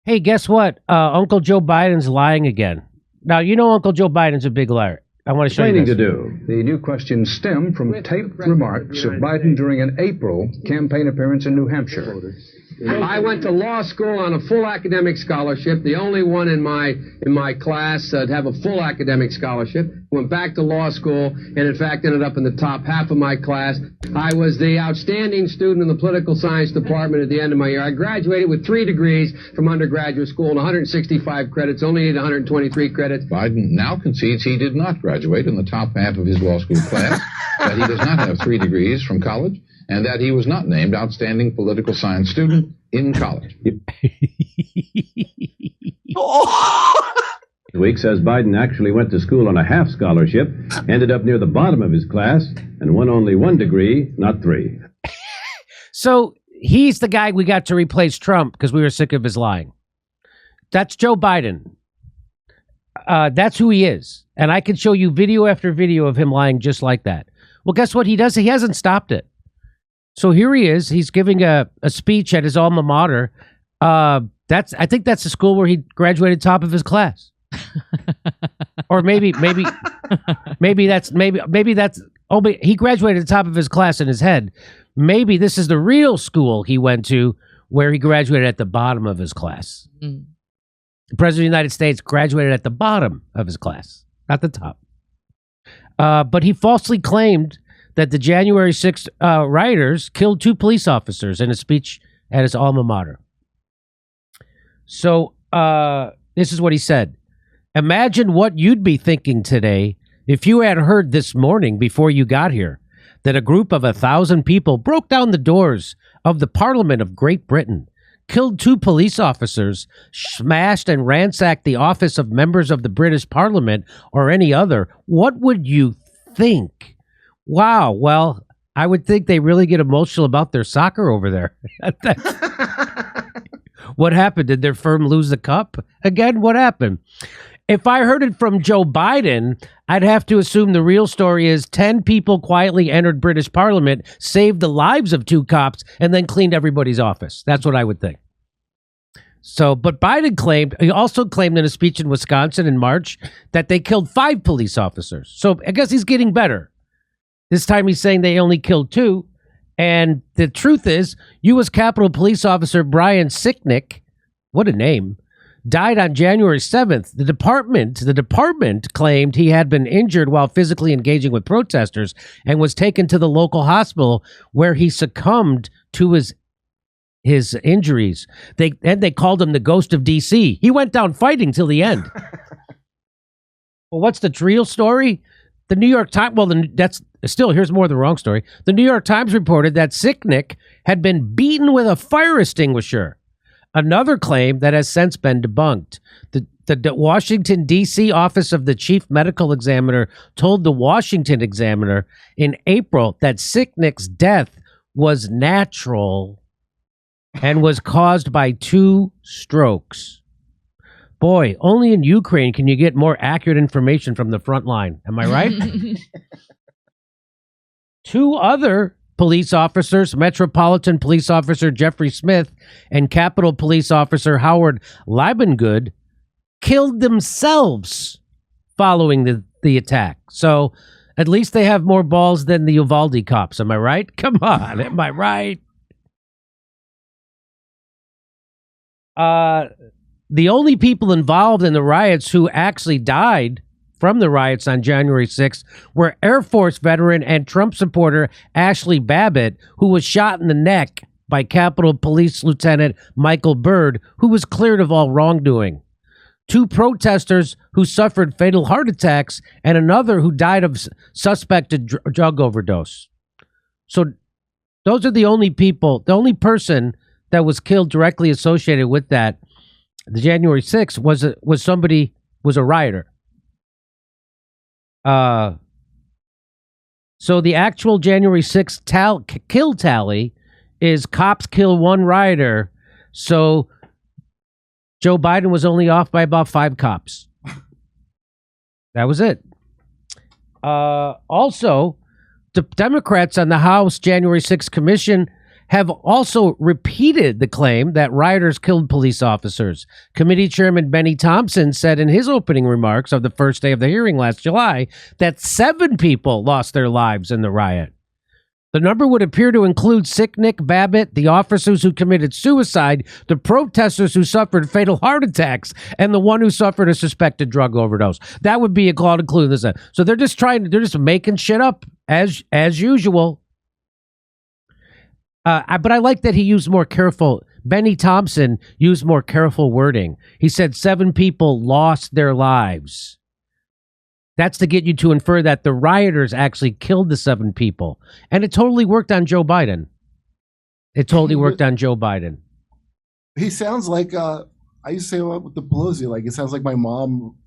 Hey, guess what? Uncle Joe Biden's lying again. Now, you know Uncle Joe Biden's a big liar. I want to show you this. To do. The new questions stem from taped remarks of Biden during an April campaign appearance in New Hampshire. I went to law school on a full academic scholarship, the only one in my class to have a full academic scholarship. Went back to law school and, in fact, ended up in the top half of my class. I was the outstanding student in the political science department at the end of my year. I graduated with 3 degrees from undergraduate school and 165 credits, only needed 123 credits. Biden now concedes he did not graduate in the top half of his law school class, that he does not have 3 degrees from college, and that he was not named outstanding political science student in college. The week says Biden actually went to school on a half scholarship, ended up near the bottom of his class, and won only 1 degree, not 3. So he's the guy we got to replace Trump because we were sick of his lying. That's Joe Biden. That's who he is. And I can show you video after video of him lying just like that. Well, guess what he does? He hasn't stopped it. So here he is. He's giving a speech at his alma mater. I think that's the school where he graduated top of his class. Or maybe that's he graduated at the top of his class in his head. Maybe this is the real school he went to where he graduated at the bottom of his class. The President of the United States graduated at the bottom of his class, not the top. But he falsely claimed that the January 6th rioters killed 2 police officers in a speech at his alma mater. So this is what he said. Imagine what you'd be thinking today if you had heard this morning before you got here that a group of 1,000 people broke down the doors of the Parliament of Great Britain, killed 2 police officers, smashed and ransacked the office of members of the British Parliament or any other. What would you think? Wow. Well, I would think they really get emotional about their soccer over there. What happened? Did their firm lose the cup again? What happened? If I heard it from Joe Biden, I'd have to assume the real story is 10 people quietly entered British Parliament, saved the lives of 2 cops, and then cleaned everybody's office. That's what I would think. So, but he also claimed in a speech in Wisconsin in March that they killed 5 police officers. So I guess he's getting better. This time he's saying they only killed 2. And the truth is, U.S. Capitol Police Officer Brian Sicknick, what a name, died on January 7th. The department claimed he had been injured while physically engaging with protesters and was taken to the local hospital where he succumbed to his injuries. They called him the ghost of D.C. He went down fighting till the end. Well, what's the real story? The New York Times, here's more of the wrong story. The New York Times reported that Sicknick had been beaten with a fire extinguisher. Another claim that has since been debunked. The Washington, D.C. office of the chief medical examiner told the Washington Examiner in April that Sicknick's death was natural and was caused by 2 strokes. Boy, only in Ukraine can you get more accurate information from the front line. Am I right? 2 other police officers, Metropolitan Police Officer Jeffrey Smith and Capitol Police Officer Howard Liebengood, killed themselves following the attack. So at least they have more balls than the Uvalde cops. Am I right? Come on. Am I right? The only people involved in the riots who actually died from the riots on January 6th were Air Force veteran and Trump supporter Ashley Babbitt, who was shot in the neck by Capitol Police Lieutenant Michael Byrd, who was cleared of all wrongdoing. 2 protesters who suffered fatal heart attacks, and another who died of suspected drug overdose. So those are the only people, the only person that was killed directly associated with that. The January 6th was a rioter. So the actual January 6th kill tally is cops kill 1 rioter. So Joe Biden was only off by about 5 cops. That was it. Also, the Democrats on the House January 6th Commission have also repeated the claim that rioters killed police officers. Committee Chairman Benny Thompson said in his opening remarks of the first day of the hearing last July that 7 people lost their lives in the riot. The number would appear to include Sick Nick Babbitt, the officers who committed suicide, the protesters who suffered fatal heart attacks, and the one who suffered a suspected drug overdose. That would be a call to include this. So they're just making shit up as usual. But I like that he used more careful. Benny Thompson used more careful wording. He said 7 people lost their lives. That's to get you to infer that the rioters actually killed the 7 people. And it totally worked on Joe Biden. It totally worked on Joe Biden. He sounds like, I used to say with the Pelosi, like, it sounds like my mom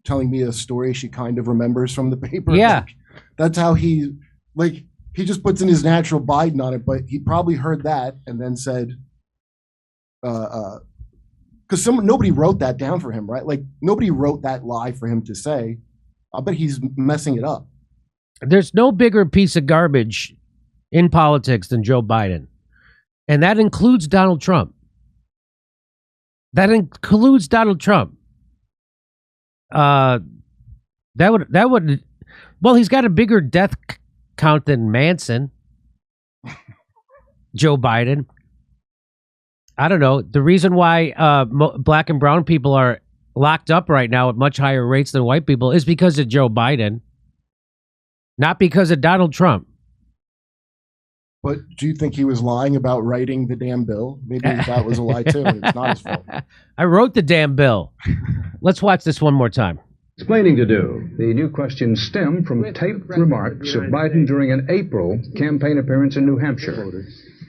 telling me a story she kind of remembers from the paper. Yeah. Like, that's how he just puts in his natural Biden on it, but he probably heard that and then said, because nobody wrote that down for him, right? Like, nobody wrote that lie for him to say. I bet he's messing it up. There's no bigger piece of garbage in politics than Joe Biden. And that includes Donald Trump. That includes Donald Trump. Well, he's got a bigger death count than Manson. Joe Biden. I don't know. The reason why black and brown people are locked up right now at much higher rates than white people is because of Joe Biden, not because of Donald Trump. But do you think he was lying about writing the damn bill? Maybe that was a lie too. It's not his fault. I wrote the damn bill. Let's watch this one more time. Explaining to do. The new questions stem from taped remarks of Biden during an April campaign appearance in New Hampshire.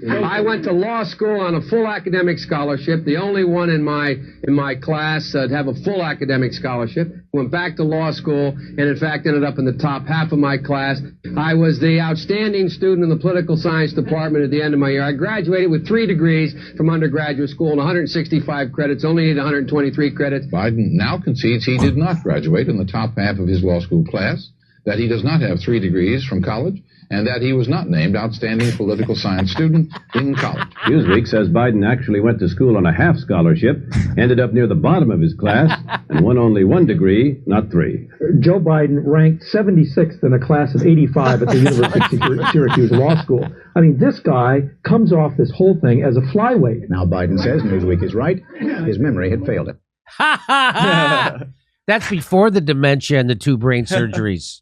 I went to law school on a full academic scholarship, the only one in my class to have a full academic scholarship. Went back to law school and, in fact, ended up in the top half of my class. I was the outstanding student in the political science department at the end of my year. I graduated with 3 degrees from undergraduate school and 165 credits, only needed 123 credits. Biden now concedes he did not graduate in the top half of his law school class, that he does not have 3 degrees from college, and that he was not named outstanding political science student in college. Newsweek says Biden actually went to school on a half scholarship, ended up near the bottom of his class, and won only 1 degree, not 3. Joe Biden ranked 76th in a class of 85 at the University of Syracuse Law School. I mean, this guy comes off this whole thing as a flyweight. Now Biden says Newsweek is right. His memory had failed him. That's before the dementia and the 2 brain surgeries.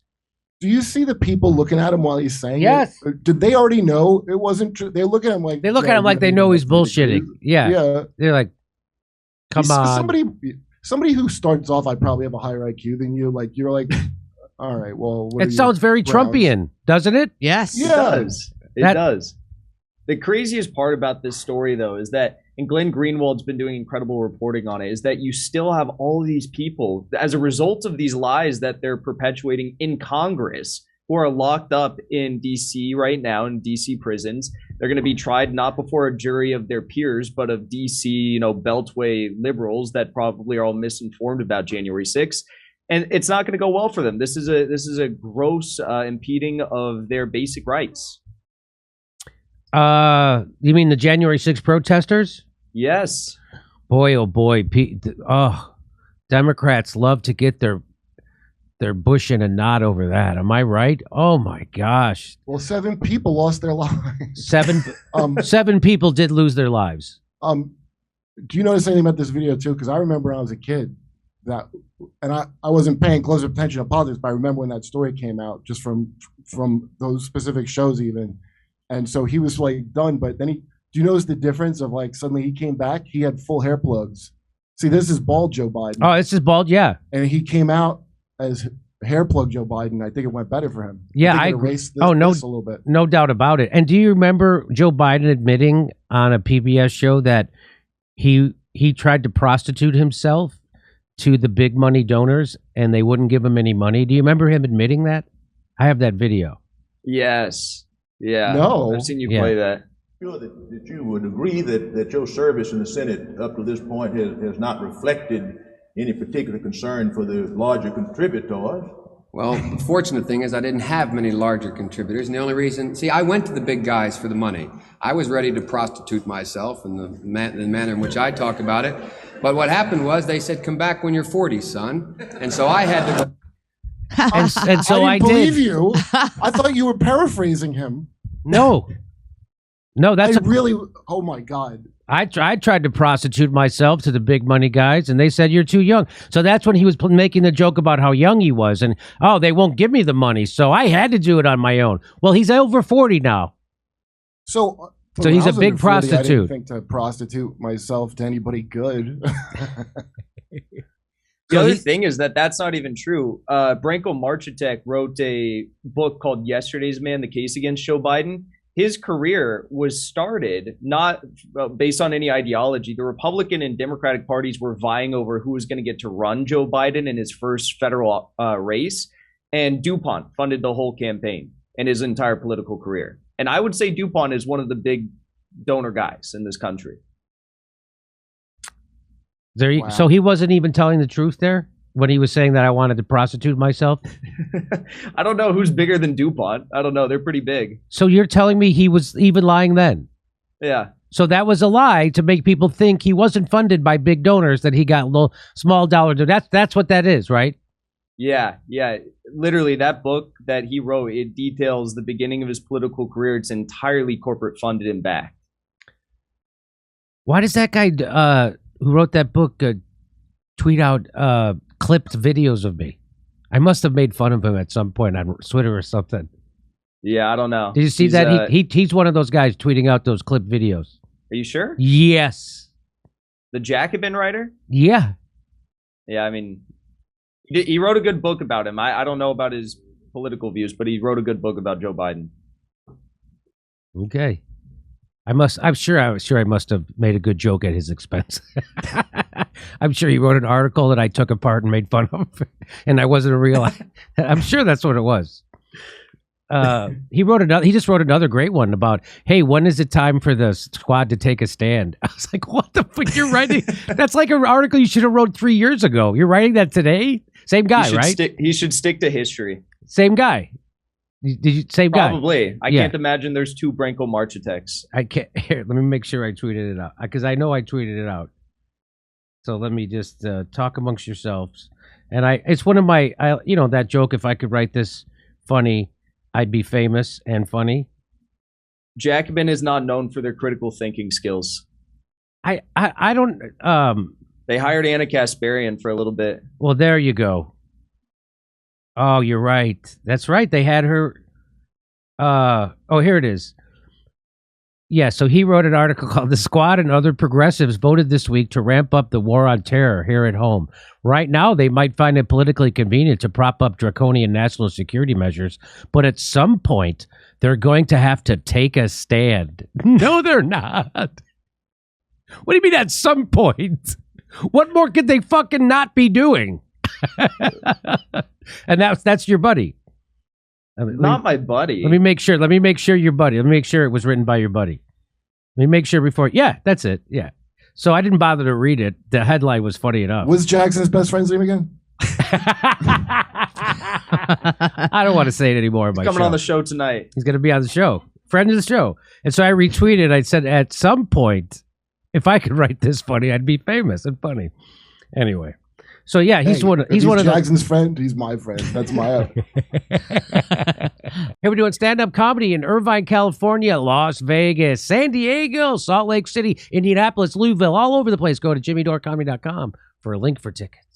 Do you see the people looking at him while he's saying Yes. it? Did they already know it wasn't true? They look at him like they know he's bullshitting. Yeah. Yeah. They're like, come on. Somebody who starts off, I probably have a higher IQ than you. Like, you're like, all right, well, what It sounds very Trumpian, doesn't it? Yes, Yeah. it does. It does. The craziest part about this story, though, is that, and Glenn Greenwald's been doing incredible reporting on it, is that you still have all of these people, as a result of these lies that they're perpetuating in Congress, who are locked up in D.C. right now, in D.C. prisons. They're going to be tried not before a jury of their peers, but of D.C., Beltway liberals that probably are all misinformed about January 6th. And it's not going to go well for them. This is a gross impeding of their basic rights. You mean the January 6th protesters? Yes. Boy, oh boy. Democrats love to get their bush in a knot over that. Am I right? Oh my gosh. Well, 7 people lost their lives. 7 people did lose their lives. Do you notice anything about this video too? Because I remember when I was a kid and I wasn't paying close attention to politics, but I remember when that story came out just from those specific shows even. And so he was like done, but then do you notice the difference of like suddenly he came back, he had full hair plugs. See, this is bald Joe Biden. Oh, this is bald, yeah. And he came out as hair plug Joe Biden. I think it went better for him. Yeah, I erased this, no, this a little bit. No doubt about it. And do you remember Joe Biden admitting on a PBS show that he tried to prostitute himself to the big money donors and they wouldn't give him any money? Do you remember him admitting that? I have that video. Yes. Yeah. No. I've seen you play that. Sure that you would agree that your service in the Senate up to this point has not reflected any particular concern for the larger contributors. Well, the fortunate thing is I didn't have many larger contributors, and the only reason, see, I went to the big guys for the money. I was ready to prostitute myself in the manner in which I talk about it. But what happened was they said, come back when you're 40, son. And so I had to... And so I didn't believe did. you. I thought you were paraphrasing him. No, that's really. Oh my God. I tried to prostitute myself to the big money guys, and they said you're too young. So that's when he was making the joke about how young he was, and they won't give me the money, so I had to do it on my own. Well, he's over 40 now. So he's a big 40, prostitute. I didn't think to prostitute myself to anybody good. The other thing is that that's not even true. Branko Marcitek wrote a book called Yesterday's Man, The Case Against Joe Biden. His career was started not based on any ideology. The Republican and Democratic parties were vying over who was going to get to run Joe Biden in his first federal race. And DuPont funded the whole campaign and his entire political career. And I would say DuPont is one of the big donor guys in this country. Wow. So he wasn't even telling the truth there when he was saying that I wanted to prostitute myself? I don't know who's bigger than DuPont. I don't know. They're pretty big. So you're telling me he was even lying then? Yeah. So that was a lie to make people think he wasn't funded by big donors, that he got little small dollar. That's what that is, right? Yeah. Literally, that book that he wrote, it details the beginning of his political career. It's entirely corporate funded and backed. Why does that guy who wrote that book tweet out clipped videos of me? I must have made fun of him at some point on Twitter or something. Yeah, I don't know. Did you see that? He's one of those guys tweeting out those clipped videos. Are you sure? Yes. The Jacobin writer? Yeah. Yeah, I mean, he wrote a good book about him. I don't know about his political views, but he wrote a good book about Joe Biden. Okay. I'm sure I must have made a good joke at his expense. I'm sure he wrote an article that I took apart and made fun of, and I wasn't a real. I'm sure that's what it was. He just wrote another great one about, hey, when is it time for the squad to take a stand? I was like, what the fuck you're writing? That's like an article you should have wrote 3 years ago. You're writing that today? Same guy, right? He should stick to history. Same guy. Did you same guy? Probably. I can't imagine there's two Branko Marciteks. I can't. Here, let me make sure I tweeted it out, because I know I tweeted it out. So let me just talk amongst yourselves. And it's one of my, that joke. If I could write this funny, I'd be famous and funny. Jacobin is not known for their critical thinking skills. I don't. They hired Anna Kasparian for a little bit. Well, there you go. Oh, you're right. That's right. They had her. Here it is. Yeah, so he wrote an article called "The Squad and Other Progressives Voted This Week to Ramp Up the War on Terror Here at Home. Right now, they might find it politically convenient to prop up draconian national security measures, but at some point, they're going to have to take a stand." No, they're not. What do you mean at some point? What more could they fucking not be doing? And that's your buddy. Not my buddy. Let me make sure your buddy. Let me make sure it was written by your buddy. Let me make sure before. Yeah, that's it. Yeah. So I didn't bother to read it. The headline was funny enough. What's Jackson's best friend's name again? I don't want to say it anymore. He's coming on the show tonight. He's going to be on the show. Friend of the show. And so I retweeted. I said, at some point, if I could write this funny, I'd be famous and funny. Anyway. So yeah, he's one of Jackson's friend. He's my friend. That's my. Here we're doing stand-up comedy in Irvine, California, Las Vegas, San Diego, Salt Lake City, Indianapolis, Louisville, all over the place. Go to jimmydorecomedy.com for a link for tickets.